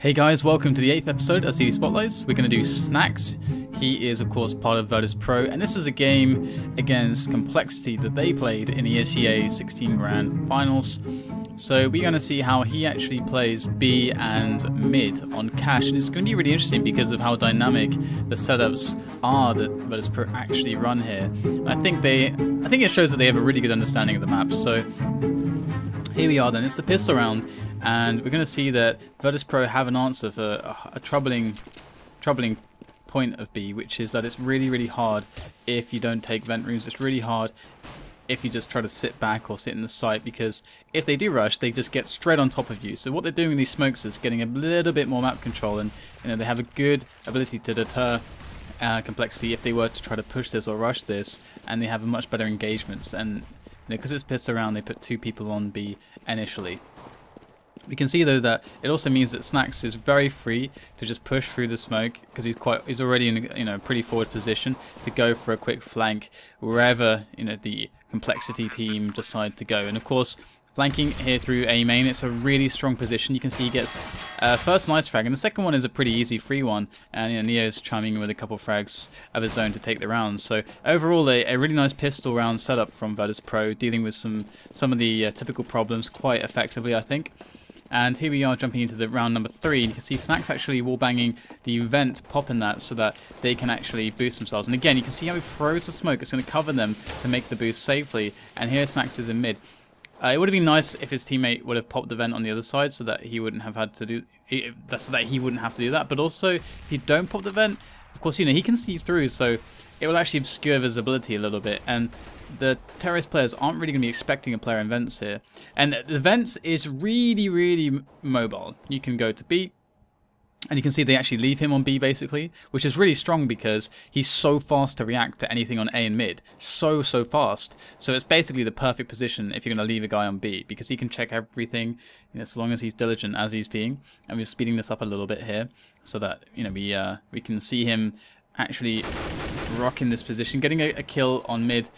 Hey guys, welcome to the 8th episode of CD Spotlights. We're going to do Snax. He is of course part of Virtus.Pro, and this is a game against Complexity that they played in the ESEA 16 Grand Finals. So we're going to see how he actually plays B and mid on cash, and it's going to be really interesting because of how dynamic the setups are that Virtus.Pro actually run here. I think it shows that they have a really good understanding of the map. So here we are then, it's the pistol round, and we're going to see that Virtus.Pro have an answer for a troubling point of B, which is that it's really hard if you don't take vent rooms. It's really hard if you just try to sit back or sit in the site, because if they do rush, they just get straight on top of you. So what they're doing with these smokes is getting a little bit more map control, and they have a good ability to deter Complexity if they were to try to push this or rush this, and they have a much better engagements. And because it's pissed around, they put 2 people on B initially. We can see though that it also means that Snax is very free to just push through the smoke, because he's already in a pretty forward position to go for a quick flank wherever the Complexity team decide to go. And of course, flanking here through A main, it's a really strong position. You can see he gets first nice frag, and the second one is a pretty easy free one, and Neo's chiming in with a couple of frags of his own to take the round. So overall, a really nice pistol round setup from Virtus.Pro, dealing with some of the typical problems quite effectively, I think. And here we are jumping into the round number 3, and you can see Snax actually wallbanging the vent, popping that so that they can actually boost themselves. And again, you can see how he throws the smoke. It's going to cover them to make the boost safely. And here Snax is in mid. It would have been nice if his teammate would have popped the vent on the other side, so that he wouldn't have had to do that. But also, if you don't pop the vent, of course, he can see through, so it will actually obscure visibility a little bit. And the terrorist players aren't really going to be expecting a player in vents here. And the vents is really mobile. You can go to B, and you can see they actually leave him on B basically, which is really strong because he's so fast to react to anything on A and mid. So fast. So it's basically the perfect position if you're going to leave a guy on B, because he can check everything, as long as he's diligent as he's being. And we're speeding this up a little bit here so that we can see him actually rocking this position, getting a kill on mid,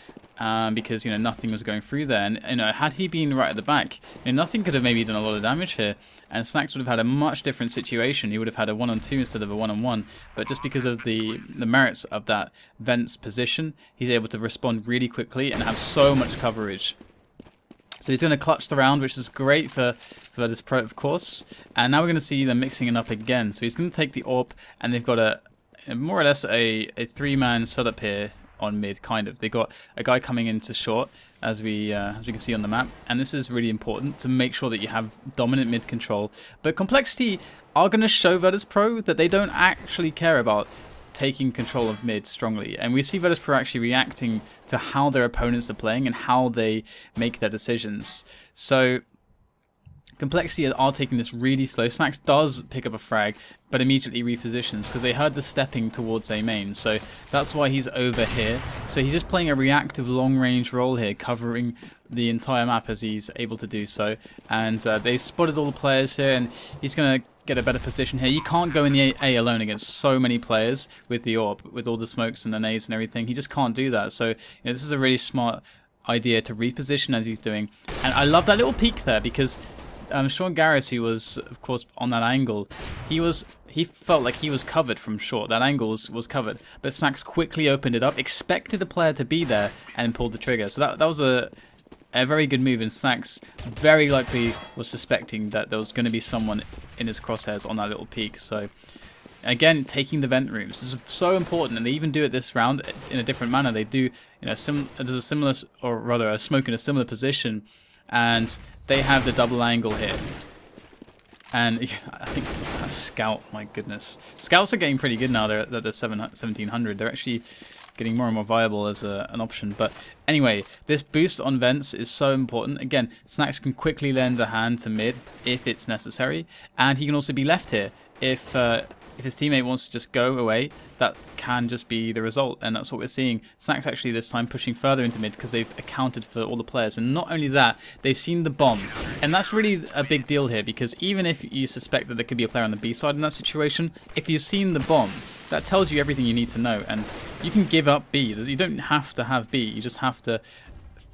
because nothing was going through there. And had he been right at the back, nothing could have maybe done a lot of damage here, and Snax would have had a much different situation. He would have had a 1-on-2 instead of a 1-on-1. But just because of the merits of that vents position, he's able to respond really quickly and have so much coverage. So he's going to clutch the round, which is great for this pro, of course. And now we're going to see them mixing it up again. So he's going to take the AWP, and they've got a more or less a 3-man setup here on mid, kind of. They got a guy coming into short, as we can see on the map, and this is really important to make sure that you have dominant mid control. But Complexity are going to show Virtus.Pro that they don't actually care about taking control of mid strongly, and we see Virtus.Pro actually reacting to how their opponents are playing and how they make their decisions. So Complexity are taking this really slow. Snax does pick up a frag, but immediately repositions because they heard the stepping towards A main. So that's why he's over here. So he's just playing a reactive long-range role here, covering the entire map as he's able to do so. And they spotted all the players here, and he's going to get a better position here. You can't go in the A alone against so many players with the AWP, with all the smokes and the nades and everything. He just can't do that. So this is a really smart idea to reposition as he's doing. And I love that little peek there, because Sean Garris, who was, of course, on that angle, he felt like he was covered from short. That angle was covered, but Snax quickly opened it up, expected the player to be there, and pulled the trigger. So that was a very good move, and Snax very likely was suspecting that there was going to be someone in his crosshairs on that little peak. So again, taking the vent rooms is so important, and they even do it this round in a different manner. They do, there's a similar, or rather, a smoke in a similar position, and they have the double angle here. And I think it's that scout, my goodness. Scouts are getting pretty good now. They're at the 1700. They're actually getting more and more viable as an option. But anyway, this boost on vents is so important. Again, Snax can quickly lend a hand to mid if it's necessary. And he can also be left here if his teammate wants to just go away. That can just be the result, and that's what we're seeing. Snax actually this time pushing further into mid because they've accounted for all the players, and not only that, they've seen the bomb, and that's really a big deal here, because even if you suspect that there could be a player on the B side in that situation, if you've seen the bomb, that tells you everything you need to know, and you can give up B. You don't have to have B, you just have to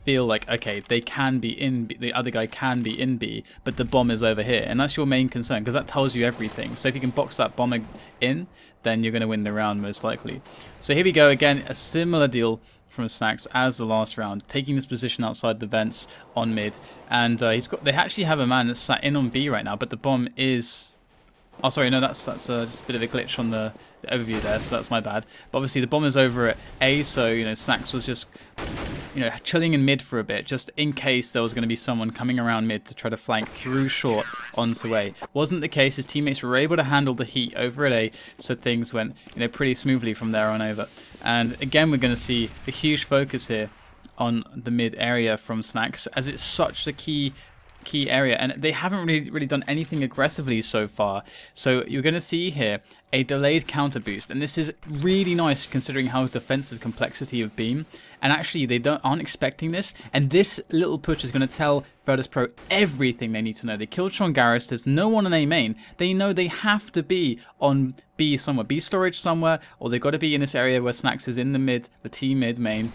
feel like, okay, they can be in B, the other guy can be in B, but the bomb is over here, and that's your main concern because that tells you everything. So if you can box that bomb in, then you're going to win the round most likely. So here we go again, a similar deal from Snax as the last round, taking this position outside the vents on mid, and they actually have a man that's sat in on B right now, but the bomb is. Oh, sorry, no, that's just a bit of a glitch on the overview there, so that's my bad. But obviously the bomb is over at A, so, you know, Snax was just, you know, chilling in mid for a bit, just in case there was going to be someone coming around mid to try to flank through short onto A. Wasn't the case. His teammates were able to handle the heat over at A, so things went, you know, pretty smoothly from there on over. And again, we're going to see a huge focus here on the mid area from Snax, as it's such a key area, and they haven't really done anything aggressively so far. So you're going to see here a delayed counter boost, and this is really nice considering how defensive complexity have been. And actually they aren't expecting this, and this little push is going to tell Virtus.Pro everything they need to know. They killed Sean Garris, there's no one on A main, they know they have to be on B somewhere, B storage somewhere, or they've got to be in this area where Snax is in the mid, the T mid main.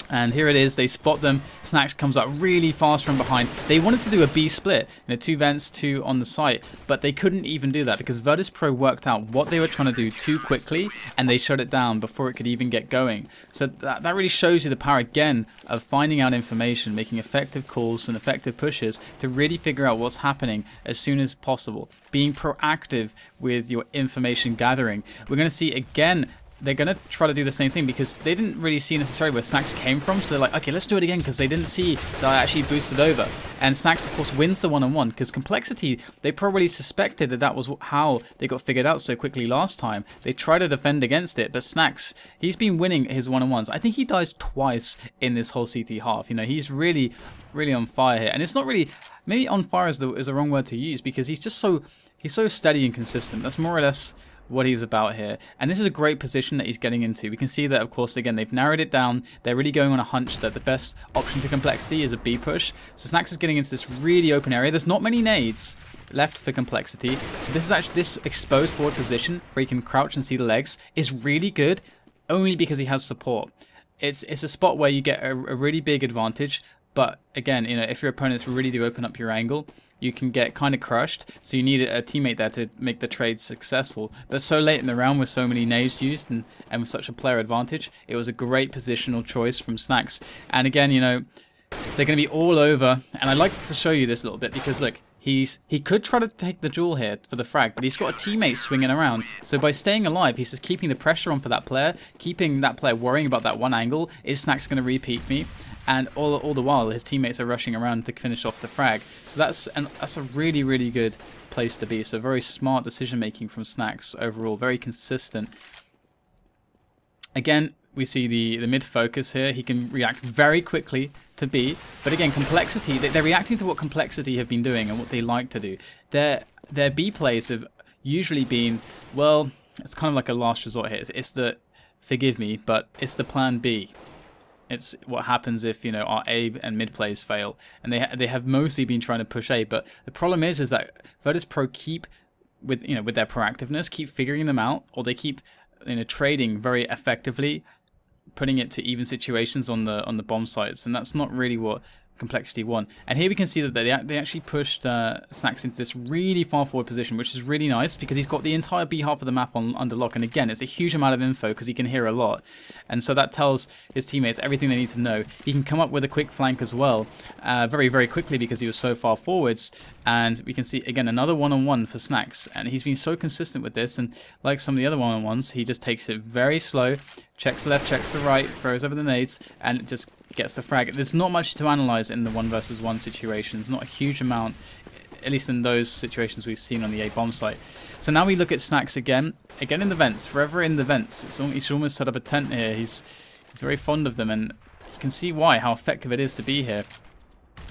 And here it is, they spot them. Snax comes up really fast from behind. They wanted to do a B split, you know, 2 vents, 2 on the site, but they couldn't even do that because Virtus.Pro worked out what they were trying to do too quickly, and they shut it down before it could even get going. So that really shows you the power, again, of finding out information, making effective calls and effective pushes to really figure out what's happening as soon as possible. Being proactive with your information gathering. We're going to see, again, they're going to try to do the same thing because they didn't really see necessarily where Snax came from. So they're like, okay, let's do it again because they didn't see that I actually boosted over. And Snax, of course, wins the one-on-one because complexity, they probably suspected that that was how they got figured out so quickly last time. They tried to defend against it, but Snax, he's been winning his one-on-ones. I think he dies twice in this whole CT half. You know, he's really on fire here. And it's not really, maybe on fire is the wrong word to use because he's just so steady and consistent. That's more or less what he's about here, and this is a great position that he's getting into. We can see that, of course, again, they've narrowed it down. They're really going on a hunch that the best option for complexity is a B push. So Snax is getting into this really open area. There's not many nades left for complexity, so this is actually, this exposed forward position where he can crouch and see the legs is really good, only because he has support. It's a spot where you get a really big advantage, but again, you know, if your opponents really do open up your angle, you can get kind of crushed, so you need a teammate there to make the trade successful. But so late in the round with so many nades used and with such a player advantage, it was a great positional choice from Snax. And again, you know, they're going to be all over, and I'd like to show you this a little bit because look, he could try to take the duel here for the frag, but he's got a teammate swinging around. So by staying alive, he's just keeping the pressure on for that player, keeping that player worrying about that one angle. Is Snax going to repeat me? And all the while, his teammates are rushing around to finish off the frag. So that's a really good place to be. So very smart decision making from Snax overall, very consistent. Again, we see the mid focus here. He can react very quickly to B, but again, complexity. They're reacting to what complexity have been doing and what they like to do. Their B plays have usually been, well, it's kind of like a last resort here. It's the, forgive me, but it's the plan B. It's what happens if, you know, our A and mid plays fail, and they have mostly been trying to push A. But the problem is that Virtus.Pro keep with their proactiveness, keep figuring them out, or they keep, you know, trading very effectively, putting it to even situations on the bomb sites, and that's not really what complexity won. And here we can see that they actually pushed Snax into this really far forward position, which is really nice because he's got the entire B half of the map under lock. And again, it's a huge amount of info because he can hear a lot, and so that tells his teammates everything they need to know. He can come up with a quick flank as well, very quickly because he was so far forwards. And we can see again another one-on-one for Snax, and he's been so consistent with this. And like some of the other one-on-ones, he just takes it very slow, checks the left, checks the right, throws over the nades, and it just gets the frag. There's not much to analyze in the 1v1 situations, not a huge amount, at least in those situations we've seen on the A bomb site. So now we look at Snax again in the vents, forever in the vents. He's almost set up a tent here. He's very fond of them, and you can see how effective it is to be here.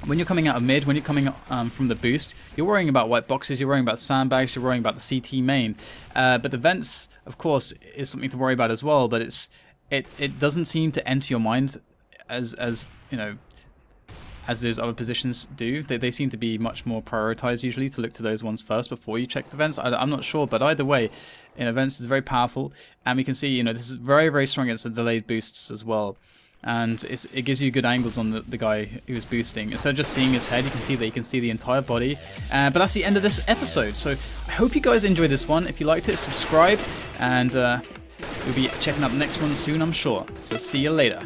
When you're coming out of mid, when you're coming from the boost, you're worrying about white boxes, you're worrying about sandbags, you're worrying about the CT main. But the vents, of course, is something to worry about as well, but it doesn't seem to enter your mind as you know, as those other positions do. They seem to be much more prioritized usually, to look to those ones first before you check the vents. I'm not sure, but either way, vents is very powerful, and we can see, you know, this is very strong against the delayed boosts as well. and it gives you good angles on the guy who's boosting. Instead of just seeing his head, you can see the entire body. But that's the end of this episode. So I hope you guys enjoyed this one. If you liked it, subscribe, and we'll be checking out the next one soon, I'm sure. So see you later.